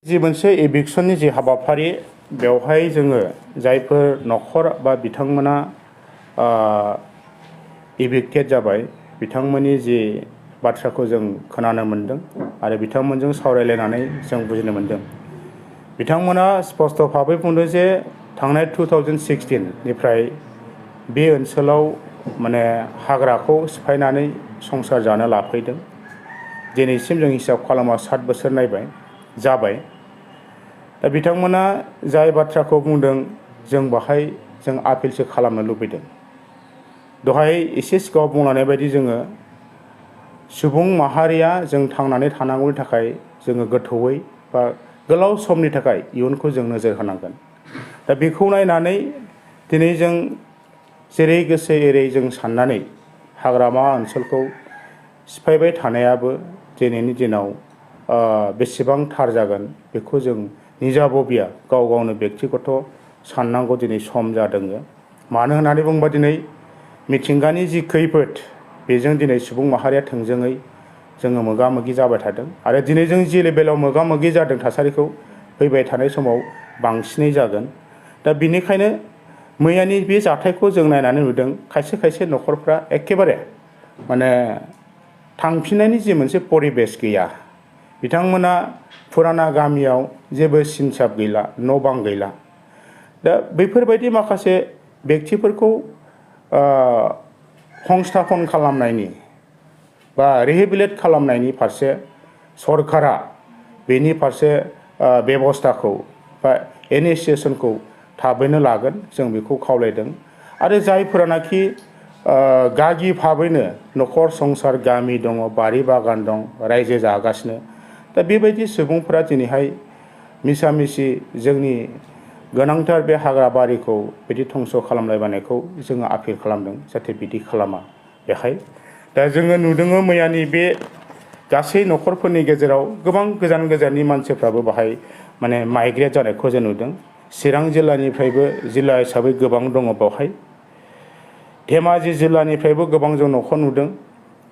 जि मोनसे एभिक्सननि जि हाबाफारि बेवहाय जोङो जायफोर न'खर बा बिथांमोना इभिक्टेड जाबाय बिथांमोननि जि बाथ्राखौ जों खोनानो मोनदों आरो बिथांमोनजों सावरायलायनानै जों बुजिनो मोनदों। बिथांमोना स्पष्ट भाबै बुंदों जे थांनाय 2016 निफ्राय बे ओनसोलाव माने हाग्राखौ सिफायनानै संसार जानो लाफैदों। दिनैसिम जों हिसाब खालामा 7 बोसोर जाबाय। दा बिथांमोना जाय बाथ्राखौ बुंदों जों बाहाय जों आपिलसो खालामनो लुबैदों। दहाय एसे सिगाङाव बुंलांनाय बायदि जोङो सुबुं माहारिया जों थांनानै थानांगौनि थाखाय जोङो गोथौयै बा गोलाव समनि थाखाय इयुनखौ जों नोजोर होनांगोन। दा बेखौ नायनानै दिनै जों जेरै गोसो एरै जों साननानै हाग्रामा ओनसोलखौ सिफायबाय थानायाबो दिनैनि दिनाव बेसेबां थार जागोन बेखौ जों निजाबबिया गाव गावनो बेक्तिगत साननांगौ दिनै सम जादों। मानो होननानै बुङोबा दिनै मिथिंगानि जि खैफोद बेजों दिनै सुबुं माहारिया थोंजोङै जोङो मोगा मोगि जाबाय थादों आरो दिनै जों जि लेभेलाव मोगा मोगि जादों थासारिखौ फैबाय थानाय समाव बांसिनै जागोन। दा बिनिखायनो मैयानि बे जाथायखौ जों नायनानै नुदों खायसे खायसे न'खरफ्रा एखेबारे माने थांफिननायनि जि मोनसे परिबेस गैया। बिथांमोना फुराना गामियाव जेबो सिनसाब गैला, न' बां गैला। दा बैफोरबायदि माखासे बेक्तिफोरखौ संस्थापन खालामनायनि बा रिहेबिलिट खालामनायनि फारसे सरकारा बेनि फारसे बेबस्थाखौ बा इनिसिएसनखौ थाबैनो लागोन जों बेखौ खावलायदों। आरो जायफोरानाखि गागि भाबैनो न'खर संसार गामि दङ, बारि बागान दं, रायजो जागासिनो, दा बेबायदि सुबुंफोरा दिनैहाय मिसामिसि जोंनि गोनांथार बे हाग्रा बारिखौ बिदि धंस' खालामलायबायनायखौ जोङो आपिल खालामदों जाहाथे बिदि खालामा बेहाय। दा जोङो नुदों मैयानि बे गासै न'खरफोरनि गेजेराव गोबां गोजान गोजाननि मानसिफ्राबो बाहाय माने माइग्रेट जानायखौ जों नुदों। चिरां जिल्लानिफ्रायबो जिल्ला हिसाबै गोबां दङ बेवहाय। धेमाजि जिल्लानिफ्रायबो गोबां जों न'खर नुदों।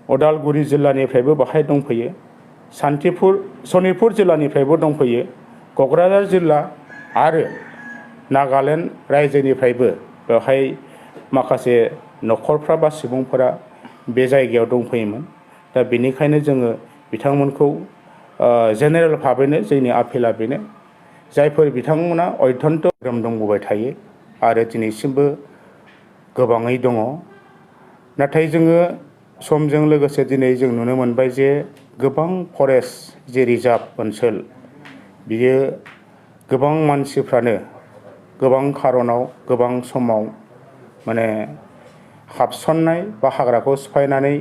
उदालगुरि जिल्लानिफ्रायबो बाहाय दंफैयो। सनितपुर जिल्लानिफ्रायबो दंफैयो। क'क्राझार जिल्ला आरो नागालेण्ड रायजोनिफ्रायबो बेवहाय माखासे न'खरफ्रा बा सुबुंफोरा बे जायगायाव दंफैयोमोन। दा बेनिखायनो जोङो बिथांमोनखौ जेनेरेल भाबैनो जोंनि आपिला बेनो जायफोर बिथांमोना अयधन्त धोरोम दंबोबाय थायो आरो दिनैसिमबो गोबाङै दङ। नाथाय जोङो समजों लोगोसे दिनै जों नुनो मोनबाय जे गोबां फरेस्ट जे रिजार्भ ओनसोल बियो गोबां मानसिफ्रानो गोबां खारनाव गोबां समाव माने हाबसननाय बा हाग्राखौ सिफायनानै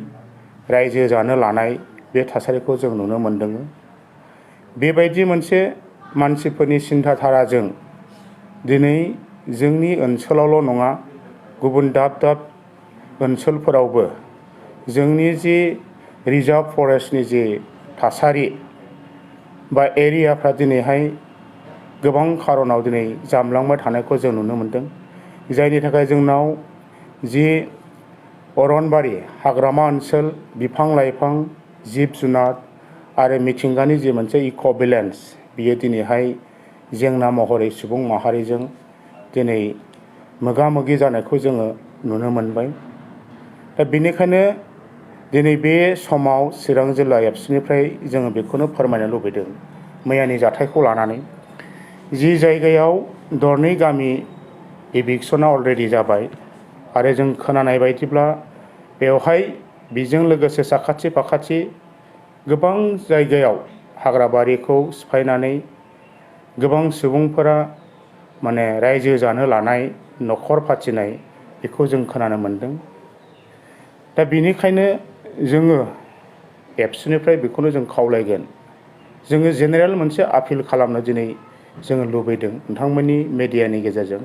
रायजो जानो लानाय बे थासारिखौ जों नुनो मोनदों। बेबायदि मोनसे मानसिफोरनि सिन्था धाराजों दिनै जोंनि ओनसोलावल' नङा गुबुन दाब दाब ओनसोलफोरावबो जोंनि जि रिजार्भ फरेस्टनि जि थासारि बा एरियाफ्रा दिनैहाय गोबां खारनाव दिनै जामलांबाय थानायखौ जों नुनो मोनदों। जायनि थाखाय जोंनाव जि अरनबारि हाग्रामा ओनसोल बिफां लाइफां जिब जुनार आरो मिथिंगानि जि मोनसे इक' बेलेन्स बियो दिनैहाय जेंना महरै सुबुं माहारिजों दिनै मोगा मोगि जानायखौ जोङो नुनो मोनबाय। दा बेनिखायनो दिनै बे समाव चिरां जिल्ला एबसुनिफ्राय जोङो बेखौनो फोरमायनो लुबैदों मैयानि जाथायखौ लानानै जि जायगायाव दरनै गामि इभिक्सना अलरेडि जाबाय आरो जों खोनानाय बायदिब्ला बेवहाय बेजों लोगोसे साखाथि फाखाथि गोबां जायगायाव हाग्राबारिखौ सिफायनानै गोबां सुबुंफोरा माने रायजो जानो लानाय न'खर फाथिनाय बेखौ जों खोनानो मोनदों। दा बेनिखायनो जोङो एबसुनिफ्राय बेखौनो जों खावलायगोन जोङो जेनेरेल मोनसे आपिल खालामनो दिनै जोङो लुबैदों नोंथांमोननि मेडियानि गेजेरजों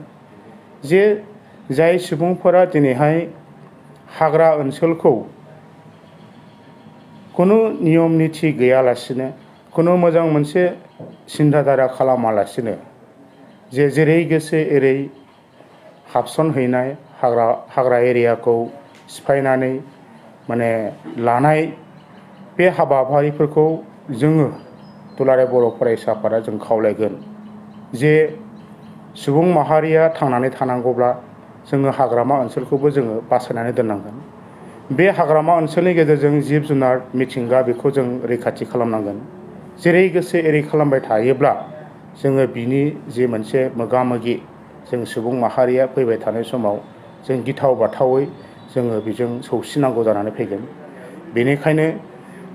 जे जाय सुबुंफोरा दिनैहाय हाग्रा ओनसोलखौ खुनु नियम निथि गैयालासिनो खुनु मोजां मोनसे सिन्थाधारा खालामालासिनो जेरै गोसो एरै हाबसनहैनाय हाग्रा एरियाखौ सिफायनानै माने लानाय बे हाबाफारिफोरखौ जोङो दुलाराय बर' फरायसा आफादा जों खावलायगोन जे सुबुं माहारिया थांनानै थानांगौब्ला जोङो हाग्रामा ओनसोलखौबो जोङो बासायनानै दोननांगोन। बे हाग्रामा ओनसोलनि गेजेरजों जिब जुनार मिथिंगा बेखौ जों रैखाथि खालामनांगोन। जेरै गोसो एरै खालामबाय थायोब्ला जोङो बिनि जे मोनसे मोगा मोगि जों सुबुं माहारिया फैबाय थानाय समाव जों गिथाव बाथावै जोङो बेजों सौसिनांगौ जानानै फैगोन। बेनिखायनो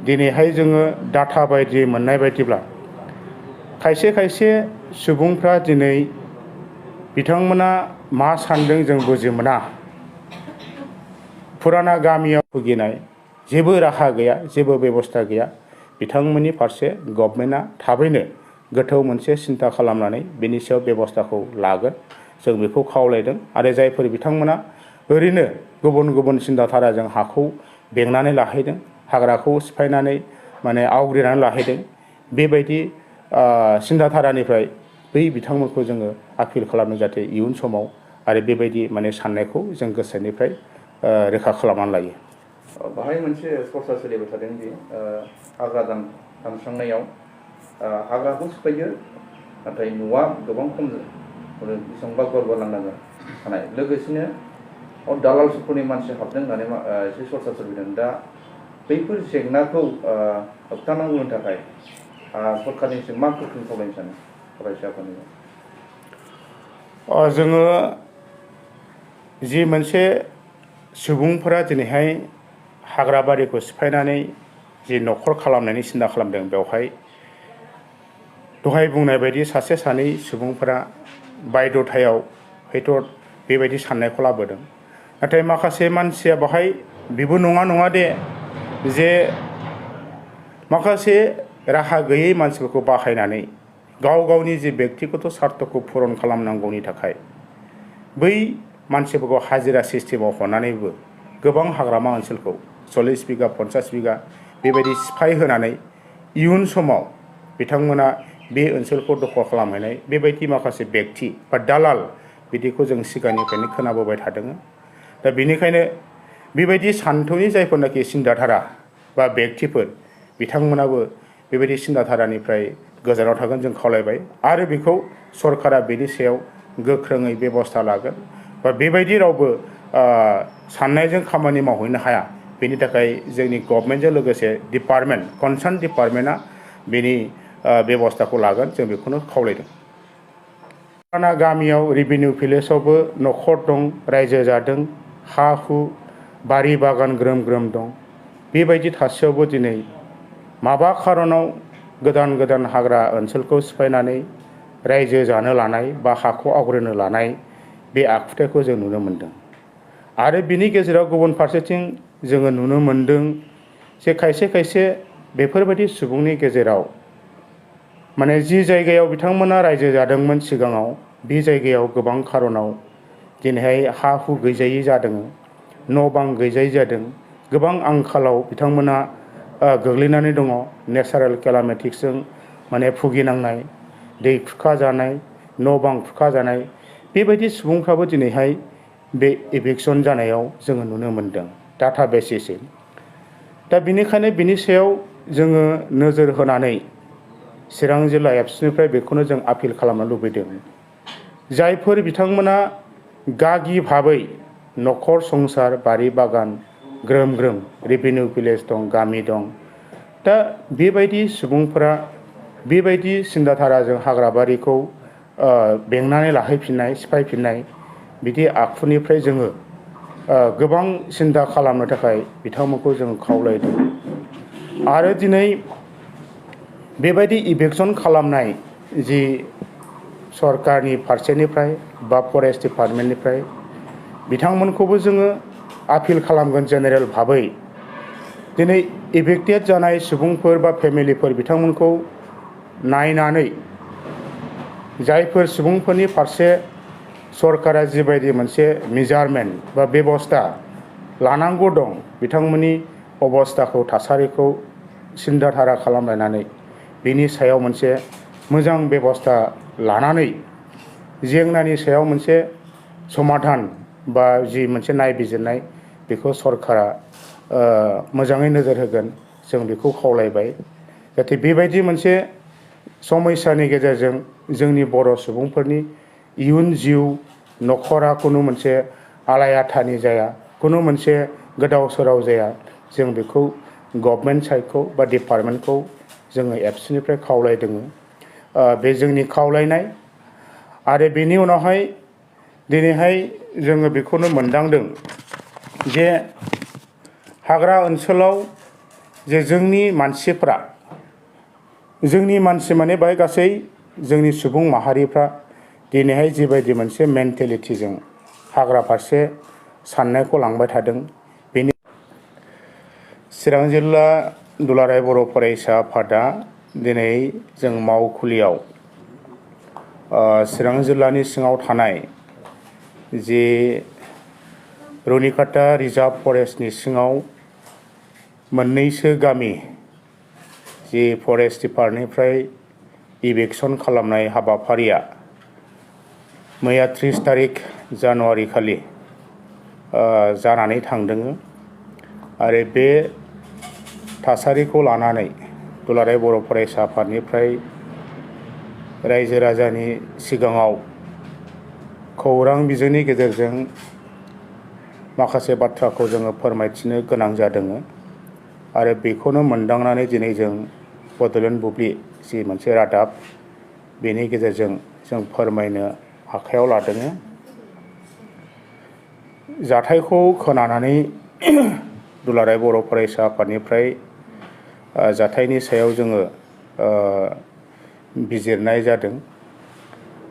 दिनैहाय जोङो डाटा बायदि मोननाय बायदिब्ला खायसे खायसे सुबुंफ्रा दिनै बिथांमोना मा सानदों जों बुजि मोना। फुराना गामियाव भुगिनाय जेबो राहा गैया, जेबो बेबस्था गैया। बिथांमोननि फारसे गभर्नमेन्टआ थाबैनो गोथौ मोनसे सिन्था खालामनानै बेनि सायाव बेबस्थाखौ लागोन जों बेखौ खावलायदों। आरो जायफोर बिथांमोना ओरैनो गुबुन गुबुन सिन्थाधाराजों हाखौ बेंनानै लाहैदों, हाग्राखौ सिफायनानै माने आवग्रिनानै लाहैदों, बेबायदि सिन्थाधारानिफ्राय बै बिथांमोनखौ जोङो आपिल खालामनो जाहाथे इयुन समाव आरो बेबायदि माने साननायखौ जों गोसोनिफ्राय रोखा खालामनानै लायो। बाहाय मोनसे सरसा सोलिबाय थादों दि हाग्रा दानस्रांनायाव हाग्राखौ सिफायो नाथाय न'आ गोबां खम बेसेबांबा गुवार लांनांगोन थानाय, लोगोसेनो दालालफोरनि मानसि हाबदों होननानै एसे सरसा सोलिदों। दा बैफोर जेंनाखौ होबथानांगौनि थाखाय सरकारनिसिम मा गोख्रों खावलायनो सानो फरायसाफोरनि? जोङो जि मोनसे सुबुंफोरा दिनैहाय हाग्रा बारिखौ सिफायनानै जि न'खर खालामनायनि सिन्था खालामदों, बेवहाय दहाय बुंनाय बायदि सासे सानै सुबुंफोरा बायद'थायाव हयथ' बेबायदि साननायखौ लाबोदों। नाथाय माखासे मानसिया बाहाय बेबो नङा दे जे माखासे राहा गैयै मानसिफोरखौ बाहायनानै गाव गावनि जे बेक्तिगत स्वार्थखौ पुरन खालामनांगौनि थाखाय बै मानसिफोरखौ हाजिरा सिस्टेमाव हरनानैबो गोबां हाग्रामा ओनसोलखौ 40 बिगा 50 बिगा बेबायदि सिफाय होनानै इयुन समाव बिथांमोना बे ओनसोलखौ दखल खालामहैनाय बेबायदि माखासे बेक्ति बा दालाल बिदिखौ जों सिगांनिफ्रायनो खोनाबोबाय थादों। दा बेनिखायनो बेबायदि सान्थौनि जायफोरनाखि सिन्थाधारा बा बेक्तिफोर बिथांमोनाबो बेबायदि सिन्थाधारानिफ्राय गोजानाव थागोन जों खावलायबाय। आरो बेखौ सरकारा बेनि सायाव गोख्रोङै बेबस्था लागोन बा बेबायदि रावबो साननायजों खामानि मावहैनो हाया, बेनि थाखाय जोंनि गभर्नमेन्टजों लोगोसे डिपार्टमेन्ट कनसार्न डिपार्टमेन्टआ बेनि बेबस्थाखौ लागोन जों बेखौनो खावलायदों। फुराना गामियाव रेभिनिउ भिलेजावबो न'खर दं, रायजो जादों, हा हु बारि बागान ग्रोम ग्रोम दं। बेबायदि थासेयावबो दिनै माबा खारनाव गोदान गोदान हाग्रा ओनसोलखौ सिफायनानै रायजो जानो लानाय बा हाखौ आवग्रिनो लानाय बे आखुथायखौ जों नुनो मोनदों। आरो बिनि गेजेराव गुबुन फारसेथिं जोङो नुनो मोनदों जे खायसे खायसे बेफोरबायदि सुबुंनि गेजेराव माने जि जायगायाव बिथांमोना रायजो जादोंमोन सिगाङाव, बे जायगायाव गोबां खारनाव दिनैहाय हा हु गैजायै जादों, न' बां गैजायै जादों, गोबां आंखालाव बिथांमोना गोग्लैनानै दङ। नेचारेल केलामिटिसजों माने भुगिनांनाय, दै खुरखाजानाय, न' बां खुरखाजानाय बेबायदि सुबुंफ्राबो दिनैहाय बे इभिकसन जानायाव जोङो नुनो मोनदों डाटा बेसिसै। दा बेनिखायनो बिनि सायाव जोङो नोजोर होनानै चिरां जिल्ला एबसुनिफ्राय बेखौनो जों आपिल खालामनो लुबैदों, जायफोर बिथांमोना गागि भाबै न'खर संसार बारि बागान ग्रोम ग्रोम रेभिनिउ भिलेज दं, गामि दं, दा बेबायदि सुबुंफोरा बेबायदि सिन्थाधाराजों हाग्राबारिखौ बेंनानै लाहैफिननाय, सिफायफिननाय बिदि आखुनिफ्राय जोङो गोबां सिन्था खालामनो थाखाय बिथांमोनखौ जों खावलायदों। आरो दिनै बेबायदि इभिकसन खालामनाय जि सरकारनि फारसेनिफ्राय बा फरेस्ट डिपार्टमेन्टनिफ्राय बिथांमोनखौबो जोङो आपिल खालामगोन जेनेरेल भाबै, दिनै इभिक्टेड जानाय सुबुंफोर बा फेमिलिफोर बिथांमोनखौ नायनानै जायफोर सुबुंफोरनि फारसे सरकारा जिबायदि मोनसे मेजारमेन्ट बा बेबस्था लानांगौ दं, बिथांमोननि अबस्थाखौ थासारिखौ सिन्थाधारा खालामलायनानै बेनि सायाव मोनसे मोजां बेबस्था लानानै जेंनानि सायाव मोनसे समाधान बा जि मोनसे नायबिजिरनाय बेखौ सरकारा मोजाङै नोजोर होगोन जों बेखौ खावलायबाय। जाहाथे बेबायदि मोनसे समस्यानि गेजेरजों जोंनि बर' सुबुंफोरनि इयुन जिउ न'खरा खुनु मोनसे आलाय-आथानि जाया, खुनु मोनसे गोदाव सोराव जाया, जों बेखौ गभर्नमेन्ट साइडखौ बा डिपार्टमेन्टखौ जोङो एबसुनिफ्राय खावलायदों। बे जोंनि खावलायनाय। आरो बेनि उनावहाय दिनैहाय जोङो बेखौनो मोनदांदों जे हाग्रा ओनसोलाव जे जोंनि मानसि माने बाहाय गासै जोंनि सुबुं माहारिफ्रा दिनैहाय जिबायदि मोनसे मेन्टेलिटिजों हाग्रा फारसे साननायखौ लांबाय थादों, बेनि चिरां जिल्ला दुलाराय बर' फरायसा आफादा दिनै जों मावखुलियाव चिरां जिल्लानि सिङाव थानाय जे रुनिकाटा रिजार्भ फरेस्टनि सिङाव मोननैसो गामि जे फरेस्ट डिपार्टमेन्टनिफ्राय इभेक्सन खालामनाय हाबाफारिया मैया 30 तारिख जानुवारि खालि जानानै थांदों। आरो बे थासारिखौ लानानै दुलाराय बर' फरायसा आफादनिफ्राय रायजो राजानि सिगाङाव खौरां बिजोंनि गेजेरजों माखासे बाथ्राखौ जोङो फोरमायथिनो गोनां जादों। आरो बेखौनो मोनदांनानै दिनै जों बड'लेण्ड बुब्लि जि मोनसे रादाब, बेनि गेजेरजों जों फोरमायनो आखायाव लादों। जाथायखौ खोनानानै दुलाराय बर' फरायसा आफादनिफ्राय जाथायनि सायाव जोङो बिजिरनाय जादों।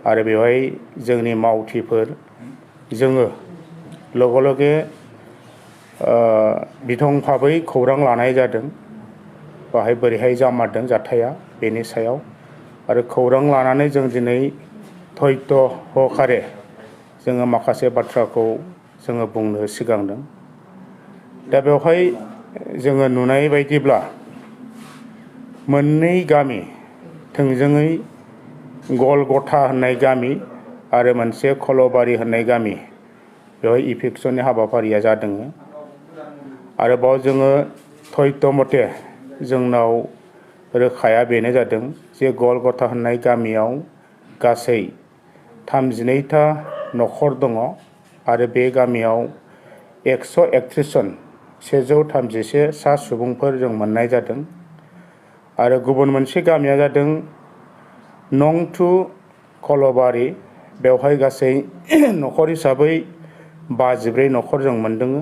आरो बेवहाय जोंनि मावथिफोर जोङो लगे लगे बिथं भाबै खौरां लानाय जादों, बाहाय बोरैहाय जामारदों जाथाया बेनि सायाव। आरो खौरां लानानै जों दिनै धैर्य सहकारे जोङो माखासे बाथ्राखौ जोङो बुंनो सिगांदों। दा बेवहाय जोङो नुनाय बायदिब्ला मोननै गामि, थोंजोङै गलगथा होननाय गामि आरो मोनसे खल'बारि होननाय गामि, बेवहाय इभेक्सननि हाबाफारिया जादों। आरोबाव जोङो धैर्य मथे जोंनाव रोखाया बेनो जादों जे गलगथा होननाय गामियाव गासै 32टा न'खर दङ। आरो बे गामियाव 131 जन 131 सा सुबुंफोर जों मोननाय जादों। आरो गुबुन मोनसे गामिया जादों नं 2 खल'बारि, बेवहाय गासै न'खर हिसाबै 54 न'खर जों मोनदों।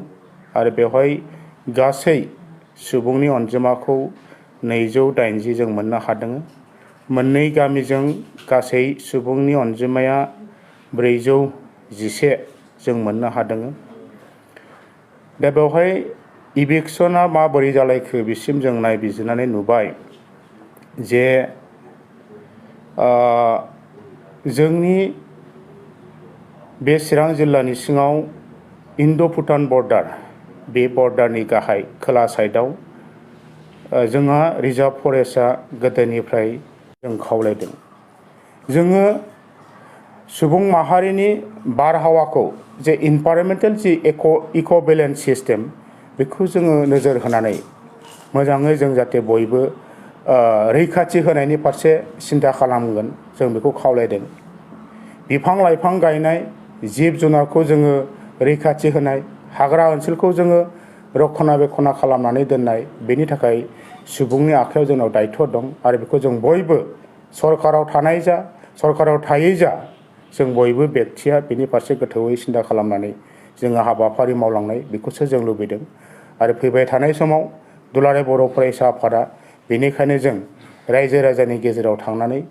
आरो बेवहाय गासै सुबुंनि अनजिमाखौ 280 जों मोननो हादों। मोननै गामिजों गासै सुबुंनि अनजिमाया 411 जों मोननो हादों। दा बेवहाय इभेक्सना माबोरै जालायखो बिसिम जों नायबिजिरनानै नुबाय जे जोंनि बे चिरां जिल्लानि सिङाव इन्ड'-भुटान बर्डार, बे बर्डारनि गाहाय खोला साइडआव जोंहा रिजार्भ फरेस्टआ गोदोनिफ्राय जों खावलायदों। जोङो सुबुं माहारिनि बारहावाखौ जे इनभाइरमेन्टेल जि इक' बेलेन्स सिस्टेम, बेखौ जोङो नोजोर होनानै मोजाङै जों जाहाथे बयबो रैखाथि होनायनि फारसे सिन्था खालामगोन, जों बेखौ खावलायदों। बिफां लाइफां गायनाय, जिब जुनारखौ जोङो रैखाथि होनाय, हाग्रा ओनसोलखौ जोङो रक्षना-बेक्षना खालामनानै दोननाय, बेनि थाखाय सुबुंनि आखायाव जोंनाव दायथ' दं। आरो बेखौ जों बयबो सरकाराव थानाय जा, सरकाराव थायै जा, जों बयबो बेक्तिया बेनि फारसे गोथौयै सिन्था खालामनानै जोङो हाबाफारि मावलांनाय, बेखौसो जों लुबैदों। आरो फैबाय थानाय समाव दुलाराय बर' फरायसा आफादा बेनिखायनो जों रायजो राजानि गेजेराव थांनानै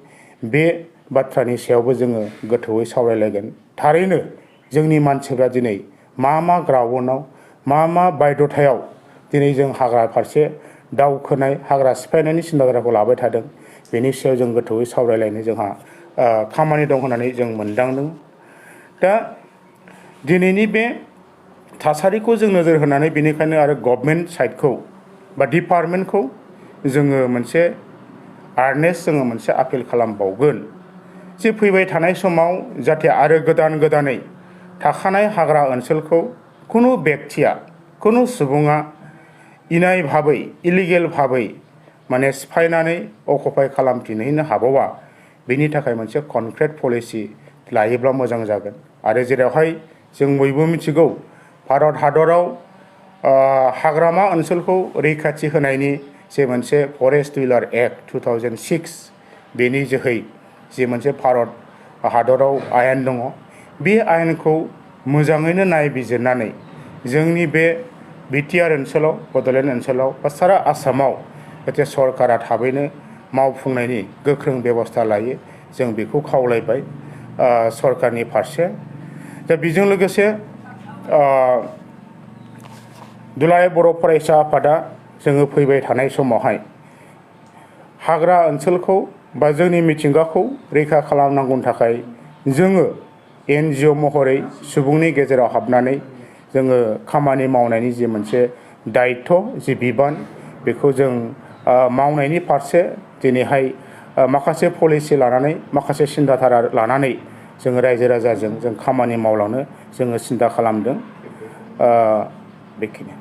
बे बाथ्रानि सायावबो जोङो गोथौयै सावरायलायगोन। थारैनो जोंनि मानसिफ्रा दिनै मा ग्राउन्डआव मा बायध'थायाव दिनै जों हाग्रा फारसे दावखोनाय, हाग्रा सिफायनायनि सिन्ताधाराखौ लाबाय थादों, बेनि सायाव जों गोथौयै सावरायलायनो जोंहा खामानि दं होननानै जों मोनदांदों। दा दिनैनि बे थासारिखौ जों नोजोर होनानै बेनिखायनो आरो गभर्नमेन्ट साइडखौ बा डिपार्टमेन्टखौ जोङो मोनसे जोङो मोनसे आपिल खालामबावगोन जे फैबाय थानाय समाव जाहाथे आरो गोदानै थाखानाय हाग्रा ओनसोलखौ खुनु बेक्तिया, खुनु सुबुङा इनाय भाबै, इलिगेल भाबै माने सिफायनानै अकुपाय खालामफिनहैनो हाबावा बेनि थाखाय मोनसे कनक्रिट पलिसि लायोब्ला मोजां जागोन। आरो जेरावहाय जों बयबो मिथिगौ भारत हादराव हाग्रामा ओनसोलखौ रैखाथि होनायनि जे मोनसे फरेस्ट डिउलार एक्ट 2006 बेनि जोहै जे मोनसे भारत हादराव आयेन दङ, बे आयेनखौ मोजाङैनो नायबिजिरनानै जोंनि बे बिटिआर ओनसोलाव, बड'लेण्ड ओनसोलाव बा सारा आसामाव जाहाथे सरकारा थाबैनो मावफुंनायनि गोख्रों बेबस्था लायो, जों बेखौ खावलायबाय सरकारनि फारसे। दा बेजों लोगोसे दुलाराय बर' फरायसा आफादा जोङो फैबाय थानाय समावहाय हाग्रा ओनसोलखौ बा जोंनि मिथिंगाखौ रैखा खालामनांगौनि थाखाय जोङो NGO महरै सुबुंनि गेजेराव हाबनानै जोङो खामानि मावनायनि जि मोनसे दायित्व, जि बिबान, बेखौ जों मावनायनि फारसे दिनैहाय माखासे पलिसि लानानै, माखासे सिन्थाधारा लानानै जोङो रायजो राजाजों जों खामानि मावलांनो जोङो सिन्था खालामदों। बेखिनि